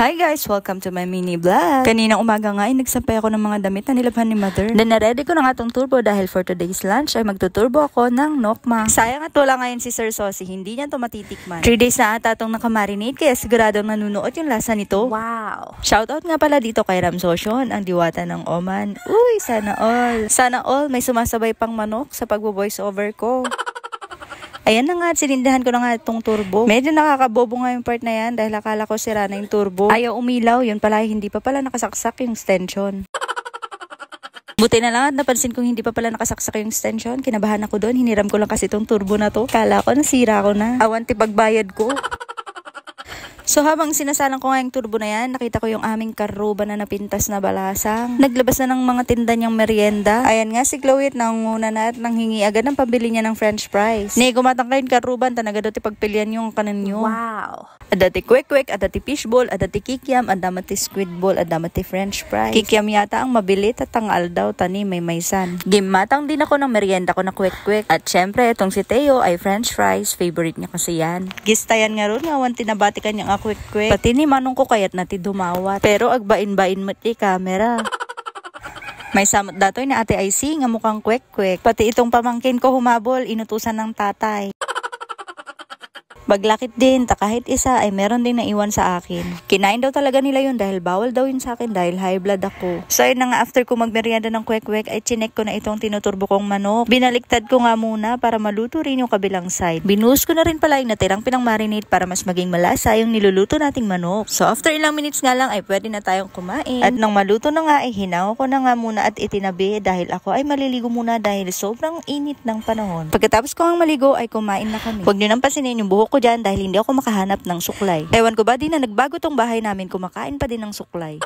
Hi guys! Welcome to my mini vlog. Kaninang umaga nga ay nagsampay ako ng mga damit na nilabhan ni Mother. Then na-ready ko na nga tong turbo dahil for today's lunch ay magtuturbo ako ng nokma. Sayang at wala ngayon si Sir Sosi, hindi niya to matitikman. 3 days na ata itong nakamarinate kaya siguradong nanunuot yung lasa nito. Wow! Shoutout nga pala dito kay Ramsosyon, ang diwata ng Oman. Uy! Sana all! Sana all may sumasabay pang manok sa pagbo-voice over ko. Ayan na nga, sinindahan ko na nga itong turbo. Medyo nakakabobo nga yung part na yan dahil akala ko sira na yung turbo. Ayaw umilaw, yun pala hindi pa pala nakasaksak yung extension. Buti na lang at napansin kong hindi pa pala nakasaksak yung extension. Kinabahan ako doon, hiniram ko lang kasi itong turbo na to. Kala ko nasira ko na. Awanti pagbayad ko. So habang sinasalang ko nga yung turbo na yan, nakita ko yung aming karuba na napintas na balasang. Naglabas na ng mga tinda niyang merienda. Ayan nga si Chloe nangunguna na at nanghingi agad ng pambili niya ng french fries. Ni gumatang kayo karuban, tanaga dati pagpilian yung kanan nyo. Wow! Adati kwek-kwek, adati fishball, adati kikiam, adamati squid ball, adamati french fries. Kikiam yata ang mabilit at ang aldaw tani may maysan. Gimatang din ako ng merienda ko na kwek-kwek. At syempre, itong si Teo ay french fries. Favorite niya kasi yan. Gistayan nga ron nga, wanti nabatikan niyang kwek-kwek. Pati ni manong ko kayat nati dumawat. Pero agbain-bain mo ti camera. May samot datoy na ate IC nga mukhang kwek-kwek. Pati itong pamangkin ko humabol, inutusan ng tatay. Baglakit din, ta kahit isa ay meron din naiwan sa akin. Kinain daw talaga nila yun dahil bawal daw yun sa akin dahil high blood ako. So yun na nga, after ko magmerienda ng kwek-kwek ay chinek ko na itong tinuturbo kong manok. Binaliktad ko nga muna para maluto rin yung kabilang side. Binuhos ko na rin pala yung natirang pinang-marinate para mas maging malasa yung niluluto nating manok. So after ilang minutes nga lang ay pwede na tayong kumain. At nang maluto na nga ay hinaw ko na nga muna at itinabi dahil ako ay maliligo muna dahil sobrang init ng panahon. Pagkatapos ko ang maligo ay kumain na kami. Huwag nyo nang pasinin yung buhok ko dyan dahil hindi ako makahanap ng suklay. Ewan ko ba din na nagbago tong bahay namin, kumakain pa din ng suklay.